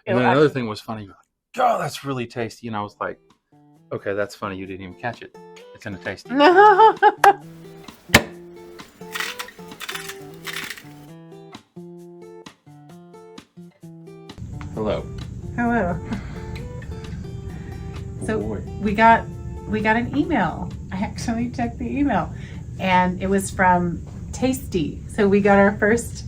And then another thing was funny. You're like, oh, that's really tasty. And I was like, okay, that's funny. You didn't even catch it. It's in a tasty. Hello. Hello. So boy. we got an email. I actually checked the email, and it was from Tastee. So we got our first,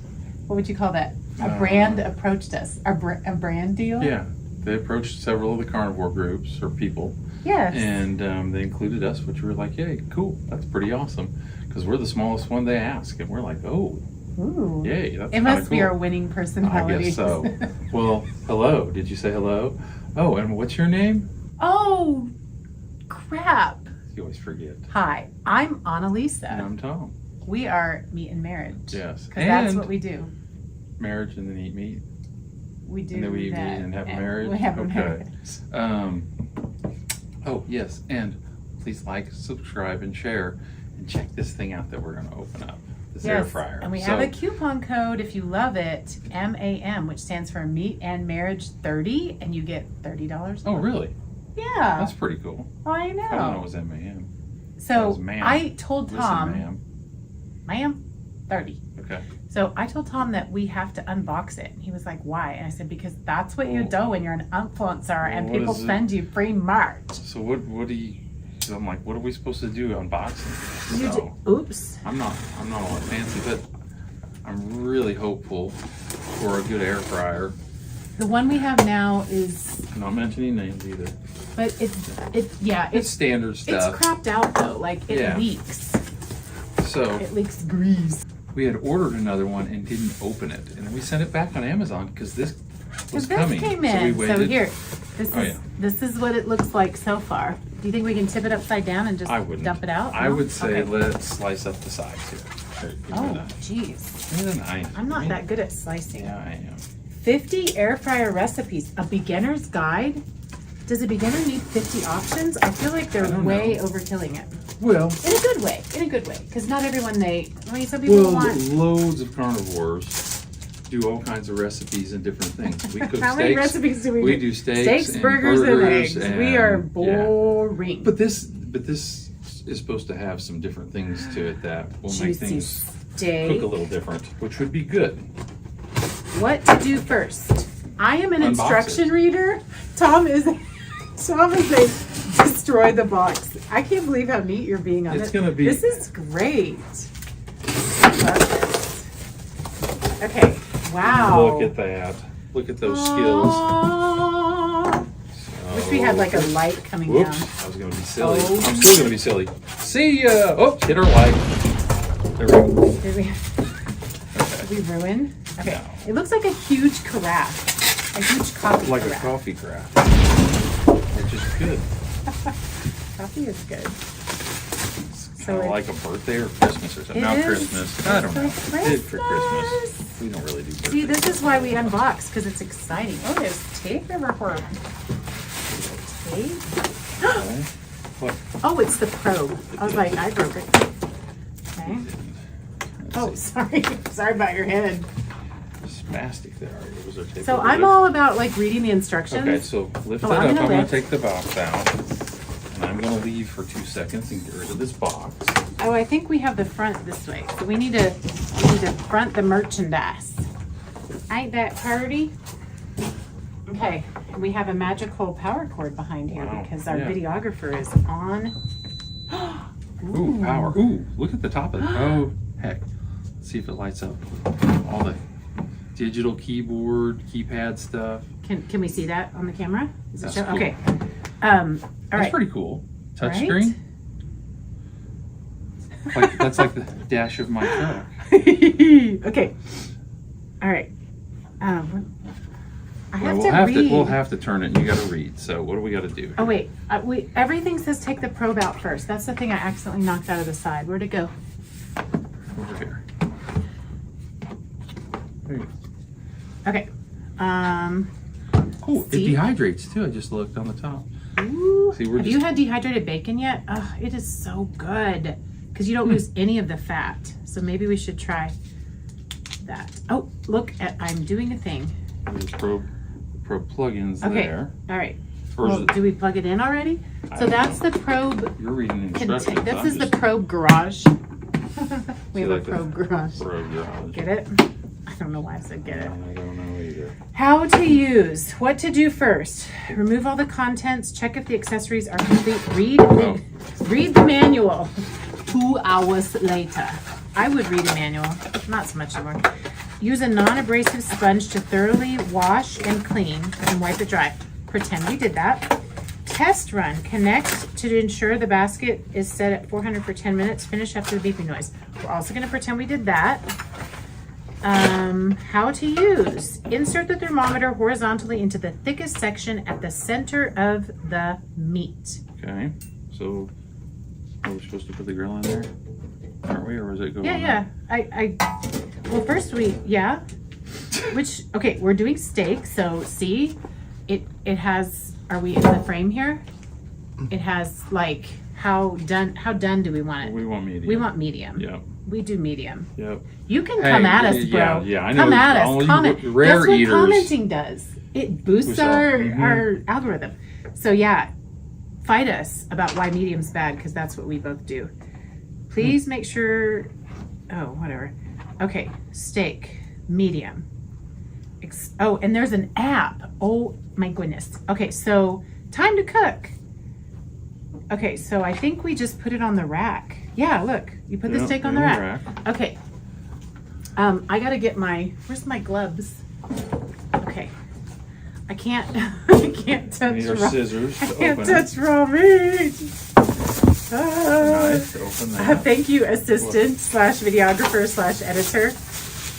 what would you call that? A brand approached us. A brand deal? Yeah. They approached several of the carnivore groups or people. Yes. And they included us, which we were like, yay, cool. That's pretty awesome. Because we're the smallest one they ask. And we're like, oh, ooh. Yay. That's it must cool. be our winning personality. I guess so. Well, hello. Did you say hello? Oh, and what's your name? Oh, crap. You always forget. Hi, I'm Annalisa. And I'm Tom. We are Meat and Marriage. Yes. Because that's what we do. Marriage and then eat meat. We do and then we eat that. meat and have marriage. We have okay. marriage. Oh, yes. And please like, subscribe, and share. And check this thing out that we're going to open up. This air fryer. And we have a coupon code if you love it, MAM, which stands for Meat and Marriage 30, and you get $30. Oh, really? Yeah. That's pretty cool. I know. I don't know it was MAM. So ma'am. I told Tom, Listen, ma'am, 30. Okay. So I told Tom that we have to unbox it. He was like, why? And I said, because that's what you do when you're an influencer and people send you free merch. So what do you, so I'm like, what are we supposed to do? Unboxing? You So, oops. I'm not all that fancy, but I'm really hopeful for a good air fryer. The one we have now is, I'm not mentioning names either. but It's standard stuff. It's crapped out though, like it leaks. So It leaks grease. we had ordered another one and didn't open it, and we sent it back on Amazon because this was coming. Came in. So we waited. So here, this is what it looks like so far. Do you think we can tip it upside down and just dump it out? I No? would say Okay. let's slice up the sides here. Oh, jeez. I'm not that good at slicing. Yeah, I am. 50 air fryer recipes. A beginner's guide? Does a beginner need 50 options? I feel like they're way overkilling it. Well, in a good way. Because not everyone some people want. Loads of carnivores do all kinds of recipes and different things. We cook How many recipes do we do? We do steaks and burgers, and eggs. We are and, boring. But this is supposed to have some different things to it that will make things cook a little different, which would be good. What to do first? I am an instruction reader. Tom is a destroy the box. I can't believe how neat you're being on it. It's gonna be. This is great. I love this. Okay. Wow. Look at that. Look at those skills. Wish we had like a light coming down. I was going to be silly. I'm still going to be silly. See ya. Oh, hit our light. There we go. Did we ruin? Okay. No. It looks like a huge carafe. A huge coffee like carafe. A coffee carafe. Which is good. Coffee is good. So like a birthday or Christmas or something. Not Christmas. I don't know. It's for Christmas. We don't really do birthdays. See, this is why we unbox, because it's exciting. Oh, there's tape everywhere. Tape? What? Oh, it's the probe. I was like, I broke it. Okay. Oh, sorry. Sorry about your head. Spastic there. Was there tape so I'm all about like reading the instructions. Okay, so lift that up. I'm going to take the box out. And I'm going to leave for 2 seconds and get rid of this box. Oh, I think we have the front this way. So we need to front the merchandise. Ain't that party? Okay, and we have a magical power cord behind here because our videographer is on. Ooh, power. Ooh, look at the top of it. Oh, heck. Let's see if it lights up. All the digital keyboard, keypad stuff. Can we see that on the camera? Does it show? Cool. Okay. All right. That's pretty cool. Touchscreen. Right? That's like the dash of my truck. Okay. All right. We'll have to turn it and you got to read. So what do we got to do? Oh wait, everything says take the probe out first. That's the thing I accidentally knocked out of the side. Where'd it go? Over here. There you go. Okay. Oh, it dehydrates too. I just looked on the top. Ooh. See, have you had dehydrated bacon yet? Oh, it is so good because you don't lose any of the fat. So maybe we should try that. Oh, look, I'm doing a thing. Probe. probe plug-ins Okay. there. All right. Or is Well, it, do we plug it in already? I So don't that's the probe. you're reading instructions. This I'm is the just probe garage. We have a like the probe garage. probe garage. Get it? I don't know why I said get it. I don't know either. How to use. What to do first. Remove all the contents. Check if the accessories are complete. Read the manual. 2 hours later. I would read a manual. Not so much anymore. Use a non-abrasive sponge to thoroughly wash and clean and wipe it dry. Pretend we did that. Test run. Connect to ensure the basket is set at 400 for 10 minutes. Finish after the beeping noise. We're also going to pretend we did that. How to use. Insert the thermometer horizontally into the thickest section at the center of the meat. Okay. So, are we supposed to put the grill in there? Aren't we? Or was it go on Yeah. Well, first okay, we're doing steak. So see, it has, are we in the frame here? It has like, how done do we want it? We want medium. We want medium. Yep. We do medium. Yep. You can come at us, bro. Yeah, I know. Come at us. Only Comment. rare That's what eaters. commenting does. It boosts our Mhm. algorithm. So yeah, fight us about why medium's bad, because that's what we both do. Please make sure. Oh, whatever. Okay, steak, medium. Oh, and there's an app. Oh my goodness. Okay, so time to cook. Okay, so I think we just put it on the rack. Yeah, look, you put the Yeah, steak on the yeah, rack. Okay. I gotta get where's my gloves? Okay. I can't touch We need our raw, scissors I to can't open touch raw meat. Nice to open that. Thank you, assistant / videographer / editor.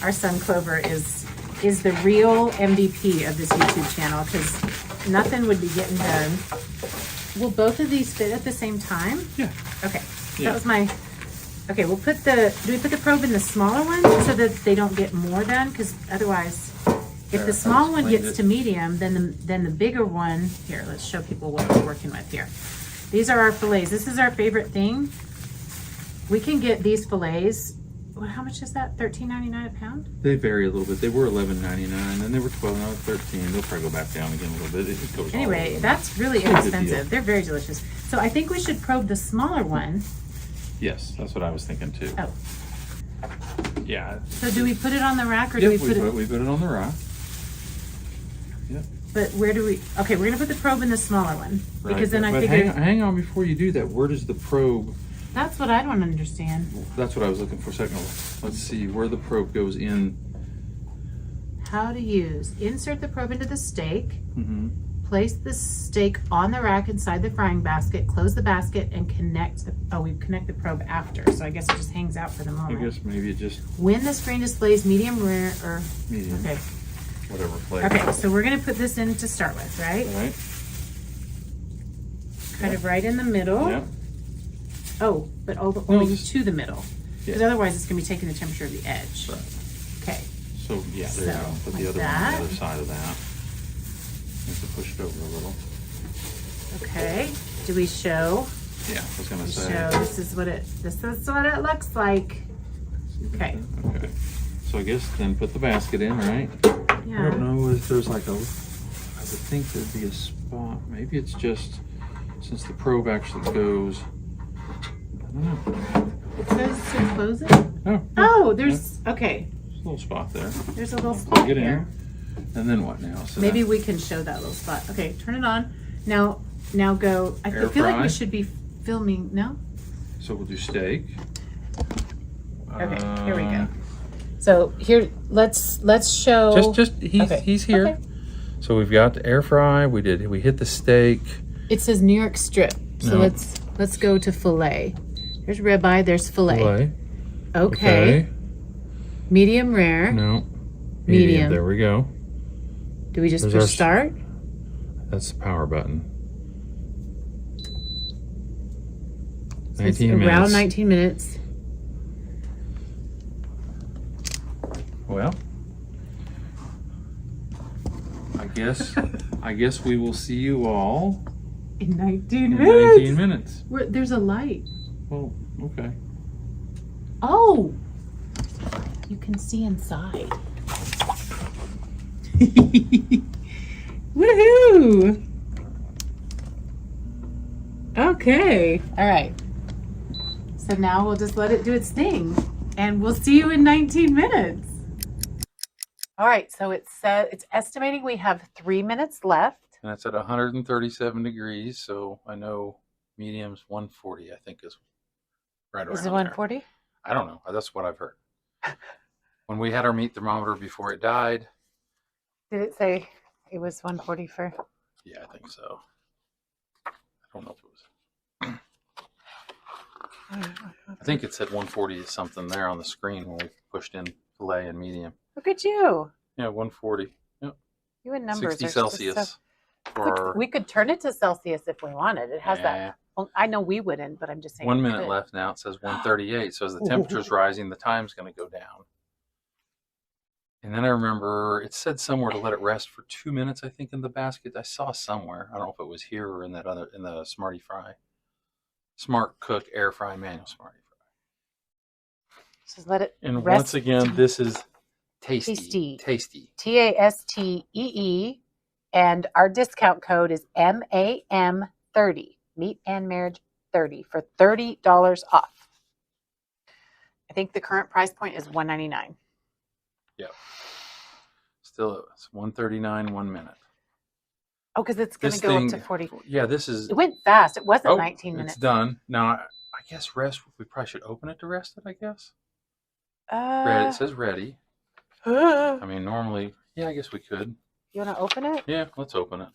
Our son Clover is the real MVP of this YouTube channel, because nothing would be getting done. Will both of these fit at the same time? Yeah. Okay. Yeah. That was my. Okay, do we put the probe in the smaller one so that they don't get more done? Because otherwise, if There, the small I one explained gets it. to medium, then the bigger one. Here, let's show people what we're working with here. These are our fillets. This is our favorite thing. We can get these fillets. Well, how much is that? $13.99 a pound? They vary a little bit. They were $11.99, then they were $12, now they're $13. They'll probably go back down again a little bit. It goes all Anyway, over. that's really Pretty good inexpensive. deal. They're very delicious. So I think we should probe the smaller one. Yes, that's what I was thinking too. Oh, Yeah. so do we put it on the rack or do Yep, we put it? we put it on the rack. Yep. But where do we? Okay, we're gonna put the probe in the smaller one because then I but figured hang on before you do that. Where does the probe? that's what I don't understand. That's what I was looking for a second. Let's see where the probe goes in. How to use. Insert the probe into the steak. Mm-hmm. Place the steak on the rack inside the frying basket. Close the basket and connect. We connect the probe after, so I guess it just hangs out for the I moment. guess maybe it just When the screen displays medium rare or medium, okay. whatever flavor. Okay, so we're gonna put this in to start with, right? All right. Kind of right in the middle. Yeah. Oh, but No, only just- to the middle, because Yeah. otherwise it's gonna be taking the temperature of the edge. Right. Okay. So yeah, there you So, go. Put like the other one on that. the other side of that. You have to push it over a little. Okay. Do we show? Yeah, I was gonna We say. show. This is what it looks like. Okay. Okay. So I guess then put the basket in, right? I Yeah. don't know if there's like a. I would think there'd be a spot. Maybe it's just since the probe actually goes. I don't know. It says to close it. Oh. Oh, there's okay. There's a little spot there. There's a little spot Plug it in. here. And then what now? So Maybe that- we can show that little spot. Okay, turn it on. Now go. I Air feel like fry. we should be filming. No. So we'll do steak. Okay. Here we go. So here, let's show. He's here. Okay. So we've got the air fry. We hit the steak. It says New York strip. So No. let's go to fillet. There's ribeye. There's fillet. Fillet. Okay. Medium rare. No. Medium. There we go. Do we just There's push our- start? That's the power button. So it's 19 around minutes. 19 minutes. Well, I guess we will see you all In 19 in minutes. 19 minutes. There's a light. Well, okay. Oh, you can see inside. Woohoo! Okay. All right. So now we'll just let it do its thing, and we'll see you in 19 minutes. All right. So it's estimating we have 3 minutes left. And that's at 137 degrees, so I know medium's 140, I think is right around Is it 140? there. I don't know. That's what I've heard. When we had our meat thermometer before it died. Did it say it was 140 for? Yeah, I think so. I don't know if it was. I think it said 140 is something there on the screen when we pushed in filet and medium. Look at you. Yeah, 140. Yep. You and numbers 60 are Celsius. For, we could turn it to Celsius if we wanted. It has that. Well, I know we wouldn't, but I'm just saying. 1 minute left now. It says 138. So as the temperature's rising, the time's going to go down. And then I remember it said somewhere to let it rest for 2 minutes, I think, in the basket. I saw somewhere. I don't know if it was here or in that other, in the Smarty Fry. Smart Cook Air Fry Manual Smarty Fry. Just let it and rest. Once again, this is Tastee. Tastee. Tastee. And our discount code is MAM30. Meat and Marriage 30 for $30 off. I think the current price point is $199. Yeah. Still, it's 139 1 minute. Oh, because it's going to go up to 40. Yeah, this is. It went fast. It wasn't 19 minutes. It's done. Now, I guess rest. We probably should open it to rest it, I guess. It says ready. I mean, normally, yeah, I guess we could. You want to open it? Yeah, let's open it.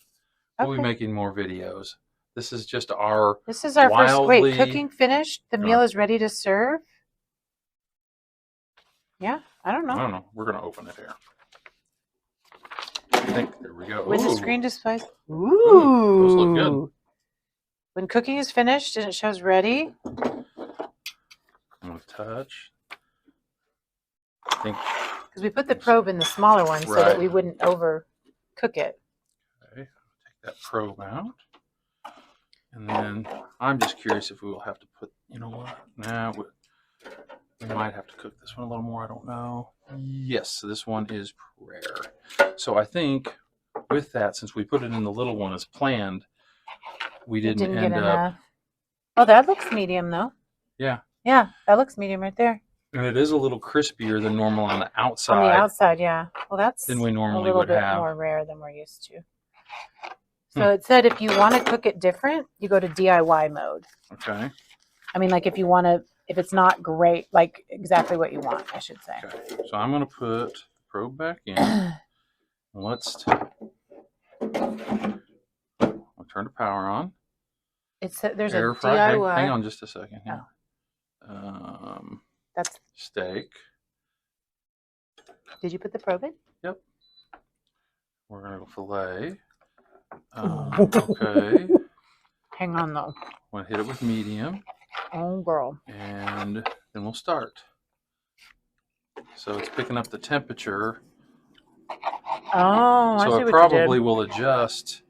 We'll be Okay. making more videos. This is just our. This is our first. Wait, wildly- cooking finished. The meal is ready to serve. Yeah, I don't know. I don't know. We're gonna open it here. I think there we go. When the Ooh. screen displays. Ooh, those look good. When cooking is finished and it shows ready. I'm gonna touch. I think. Because we put the probe in the smaller one so that Right. we wouldn't overcook it. Okay, take that probe out. And then I'm just curious if we will have to put, you know what? Nah, we might have to cook this one a little more. I don't know. Yes, so this one is rare. So I think with that, since we put it in the little one as planned, we didn't get end up. enough. Oh, that looks medium though. Yeah. Yeah, that looks medium right there. And it is a little crispier than normal on the outside. On the outside, yeah. Well, that's Than we normally a little would bit have. more rare than we're used to. So it said if you want to cook it different, you go to DIY mode. Okay. I mean, like if you want to, if it's not great, like exactly what you want, I should say. Okay. So I'm going to put the probe back in. Let's I'll turn the power on. It's there's Air a fry. DIY. Hang on just a second here. That's. Steak. Did you put the probe in? Yep. We're going to go filet. Okay. Hang on though. Want to hit it with medium. Oh girl. And then we'll start. So it's picking up the temperature. Oh, I see So what it you probably did. will adjust.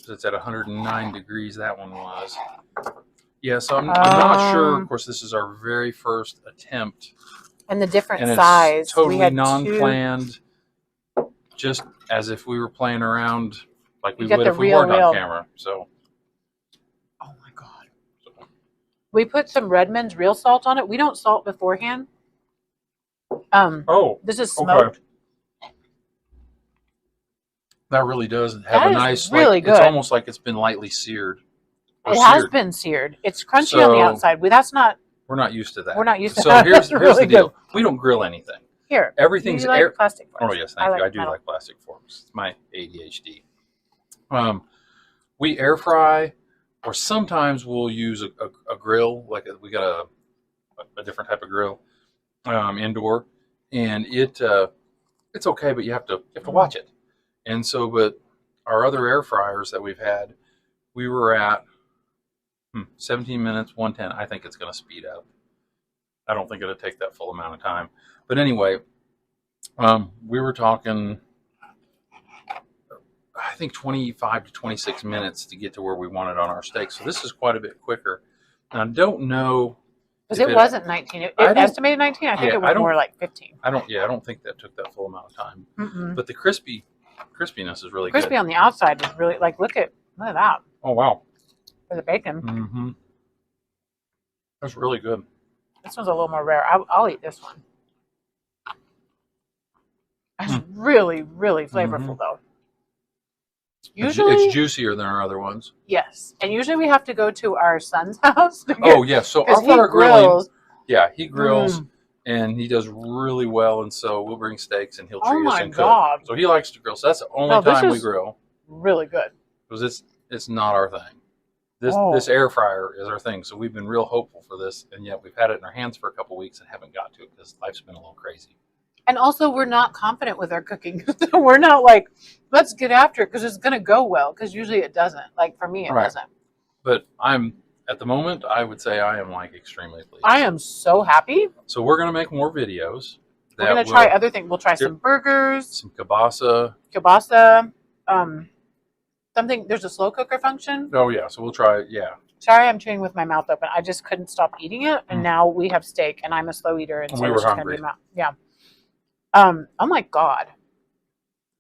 It's at 109 degrees, that one was. Yeah, so I'm not sure. Of course, this is our very first attempt. And the different And size. it's totally we had non-planned, just as if we were playing around like we You got would the if we real weren't reel. on camera. So, oh my God. We put some Redmond's real salt on it. We don't salt beforehand. Oh, This is smoked. okay. That really does have That a is nice, really like, good. it's almost like it's been lightly seared. Or It has seared. been seared. It's crunchy on the So- outside. That's not We're not used to that. We're not used to so that. here's That's really the deal. good. We don't grill anything. here. Everything's You like air. plastic forks. Oh yes, thank you. I do metal. like plastic forks. It's my ADHD. We air fry, or sometimes we'll use a grill. Like we got a different type of grill indoor, and it's okay, but you have to watch it. And so, but our other air fryers that we've had, we were at 17 minutes, 110. I think it's going to speed up. I don't think it'll take that full amount of time. But anyway, we were talking, I think 25 to 26 minutes to get to where we wanted on our steak. So this is quite a bit quicker. And I don't know Because it wasn't 19. It estimated 19. I think it was more like 15. I don't think that took that full amount of time. Mm-mm. But the crispiness is really Crispy good. on the outside is really like look at that. Oh wow. For the bacon. Mm-hmm. That's really good. This one's a little more rare. I'll eat this one. It's really, really flavorful though. Usually it's juicier than our other ones. Yes, and usually we have to go to our son's house. Oh yeah, so our grills. He grills and he does really well, and so we'll bring steaks and he'll treat us and God. cook. So he likes to grill. So that's the only time we grill. Really good. Because it's not our thing. This air fryer is our thing. So we've been real hopeful for this, and yet we've had it in our hands for a couple weeks and haven't got to it because life's been a little crazy. And also, we're not confident with our cooking. We're not like, let's get after it because it's going to go well. Because usually it doesn't. Like for me, it doesn't. But at the moment, I would say I am like extremely pleased. I am so happy. So we're going to make more videos. We're going to try other things. We'll try some burgers, some kielbasa. Something. There's a slow cooker function. Oh yeah, so we'll try it. Yeah. Sorry, I'm chewing with my mouth open. I just couldn't stop eating it, and now we have steak, and I'm a slow eater, and so we were it's just hungry. gonna be yeah. Oh my God,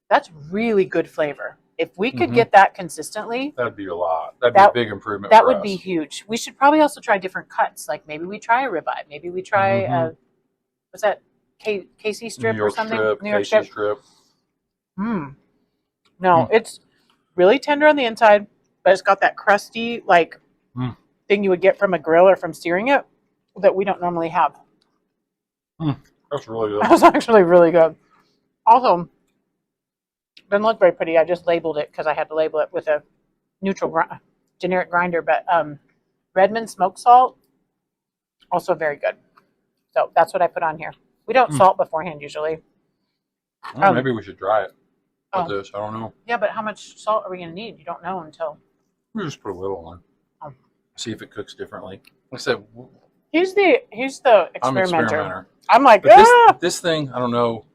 that's really good flavor. If we could get that consistently, that'd be a lot. That'd be a big improvement. That would be huge. We should probably also try different cuts. Like maybe we try a ribeye. Maybe we try what's that? KC strip or something? New York strip. No, it's really tender on the inside, but it's got that crusty thing you would get from a grill or from searing it that we don't normally have. That's really good. That was actually really good. Also, doesn't look very pretty. I just labeled it because I had to label it with a generic grinder. But Redmond smoked salt, also very good. So that's what I put on here. We don't salt beforehand usually. Maybe we should try it with this. I don't know. Yeah, but how much salt are we going to need? You don't know until. We just put a little on. See if it cooks differently. Like I said, he's the experimenter. I'm experimenter. I'm like, this thing, I don't know.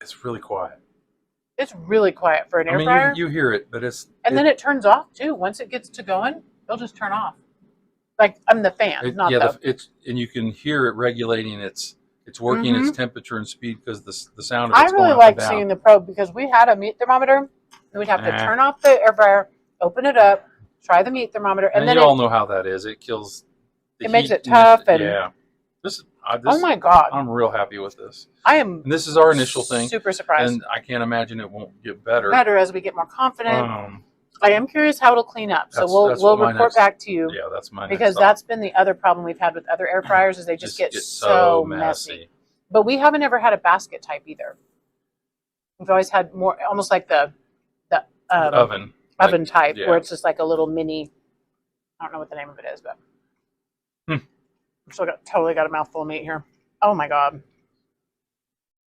It's really quiet. It's really quiet for an air fryer. You hear it, but then it turns off too. Once it gets to going, it'll just turn off. Like I'm the fan, and you can hear it regulating its working its temperature and speed because the sound of I it's really going like up and seeing down. the probe because we had a meat thermometer and we'd have to turn off the air fryer, open it up, try the meat thermometer, and then you all know how that is. It kills. It makes it tough and This, oh my God, I'm real happy with this. And this is our initial thing. Super surprised. And I can't imagine it won't get better. Better as we get more confident. I am curious how it'll clean up. So we'll report back to you. Yeah, that's my because that's been the other problem we've had with other air fryers is they just get so messy. But we haven't ever had a basket type either. We've always had more almost like the oven type where it's just like a little mini. I don't know what the name of it is, but I've totally got a mouthful of meat here. Oh my God.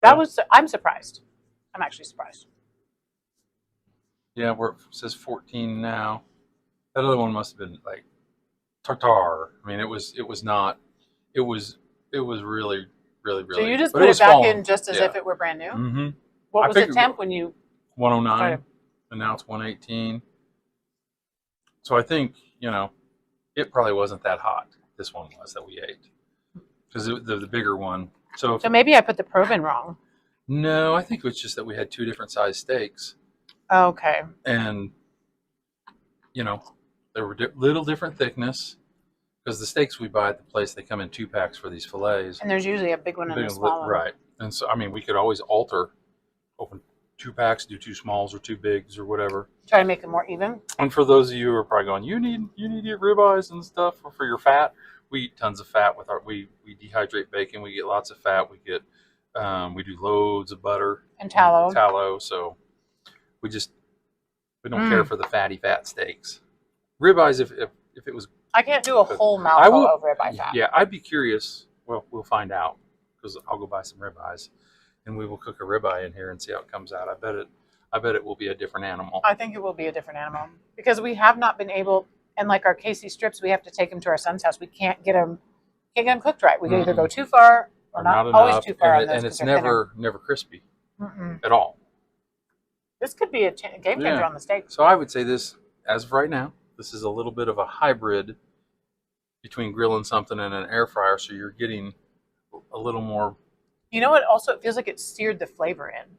I'm surprised. I'm actually surprised. Yeah, it says 14 now. That other one must have been like tartar. I mean, it was not. It was really, really, really. So you just put it back in just as if it were brand new. Mm-hmm. What was the temp when you? 109, and now it's 118. So I think it probably wasn't that hot. This one was that we ate because the bigger one. So maybe I put the probe in wrong. No, I think it was just that we had two different size steaks. Okay. And they were little different thickness because the steaks we buy at the place, they come in 2-packs for these fillets. And there's usually a big one and a small one. Right. And so we could always open 2-packs, do 2 smalls or 2 bigs or whatever. Try to make it more even. And for those of you who are probably going, you need to eat ribeyes and stuff for your fat. We eat tons of fat with we dehydrate bacon. We get lots of fat. We get we do loads of butter and tallow. So we don't care for the fatty fat steaks. Ribeyes, if it was, I can't do a whole mouthful of ribeye fat. Yeah, I'd be curious. Well, we'll find out because I'll go buy some ribeyes, and we will cook a ribeye in here and see how it comes out. I bet it will be a different animal. I think it will be a different animal because we have not been able, and like our KC strips, we have to take them to our son's house. We can't get them cooked right. We can either go too far or not always too far. And it's never crispy at all. This could be a game changer on the steak. So I would say this, as of right now, this is a little bit of a hybrid between grilling something and an air fryer, so you're getting a little more. You know what? Also, it feels like it seared the flavor in.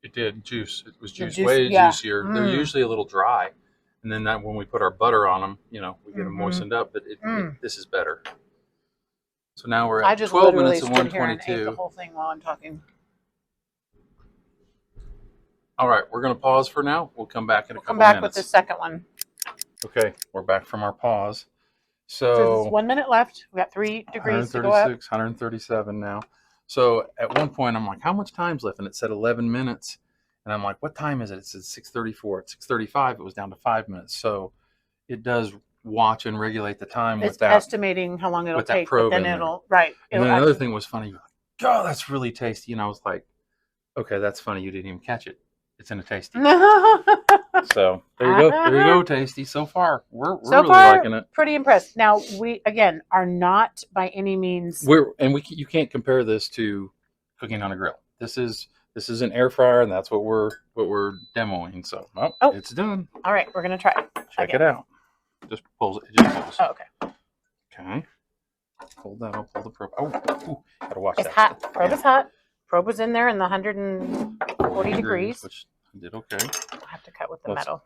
It did juice. It was The juice, juice, way yeah. juicier. They're usually a little dry, and then that when we put our butter on them, we get them Mhm. moistened up. But this is better. So now we're at I just 12 literally minutes and stood here and ate the 122. whole thing while I'm talking. All right, we're going to pause for now. We'll come back in a couple Come back minutes. with the second one. Okay, we're back from our pause. So So there's 1 minute left. We got 3 degrees to go up. 136, 137 now. So at one point, I'm like, how much time's left? And it said 11 minutes. And I'm like, what time is it? It said 6:34. At 6:35, it was down to 5 minutes. So it does watch and regulate the time It's with that. estimating how long it'll with that take, probe but then in there. it'll, right. And then another thing was funny. You're like, oh, that's really tasty. And I was like, okay, that's funny. You didn't even catch it. It's in a tasty. So there you go. There you go, Tasty. So far, we're So really far, liking it. pretty impressed. Now, we, again, are not by any means... You can't compare this to cooking on a grill. This is an air fryer, and that's what we're demoing. So, it's done. All right, we're going to try it. Check it out. Just pulls it. It just pulls. Oh, okay. Okay. Hold that. I'll pull the probe. Oh, gotta watch It's that. hot. Stuff. Probe is hot. Probe was in there in the 140 degrees. Which I did okay. I have to cut with the metal.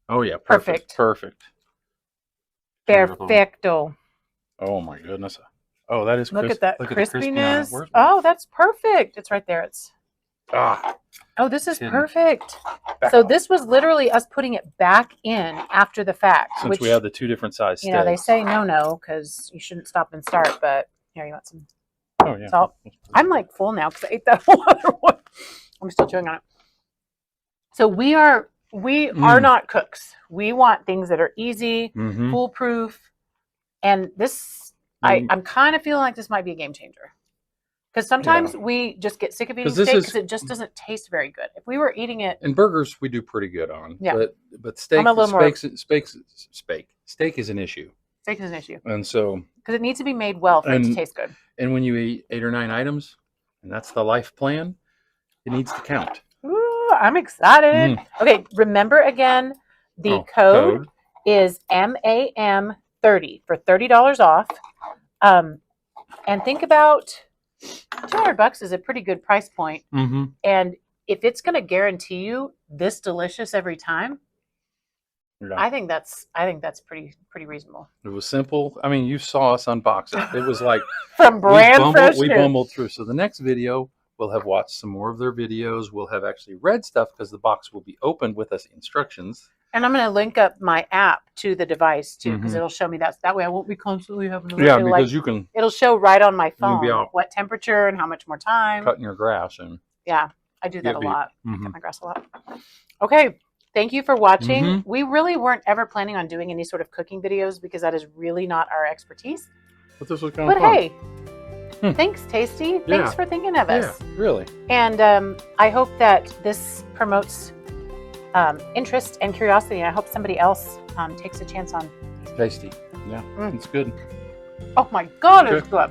Oh yeah, perfect. Perfecto. Oh my goodness. Oh, that is. Look at that crispiness. Where's Oh, that's perfect. It's right there. It's. Ah. Oh, this is Hidden. perfect. Back So off. this was literally us putting it back in after the fact. Since which, we have the two different size steaks. they say no because you shouldn't stop and start. But here, you want some Oh yeah. salt? I'm like full now because I ate that whole other one. I'm still chewing on it. So we are not cooks. We want things that are easy, Mm-hmm. foolproof, and this I'm kind of feeling like this might be a game changer. Because sometimes we just get sick of eating steak because it just doesn't taste very good. If we were eating it, and burgers we do pretty good on. Yeah. But steak, I'm a little more- steak is an issue, steak is an issue and so because it needs to be made well for it to taste good. and when you eat 8 or 9 items, and that's the life plan, it needs to count. Ooh, I'm excited. Okay, remember again, the code is MAM30 for $30 off. And think about $200 is a pretty good price point. Mm-hmm. And if it's going to guarantee you this delicious every time, Yeah. I think that's pretty reasonable. It was simple. I mean, you saw us unbox it. It was like From brand fresh. we bumbled through. So the next video, we'll have watched some more of their videos. We'll have actually read stuff because the box will be opened with us instructions. And I'm going to link up my app to the device too, because it'll show me that way I won't be constantly having to look. Yeah, because you can it'll show right on my be phone out what temperature and how much more time. cutting your grass and Yeah, I do that a lot. I Mhm. cut my grass a lot. Okay, thank you for watching. We really weren't ever planning on doing any sort of cooking videos because that is really not our expertise. But this was kind But of fun. hey, thanks, Tasty. Thanks for thinking of us. Yeah, really. And I hope that this promotes interest and curiosity, and I hope somebody else takes a chance on. Tasty. Yeah, it's good. Oh my God, it's good.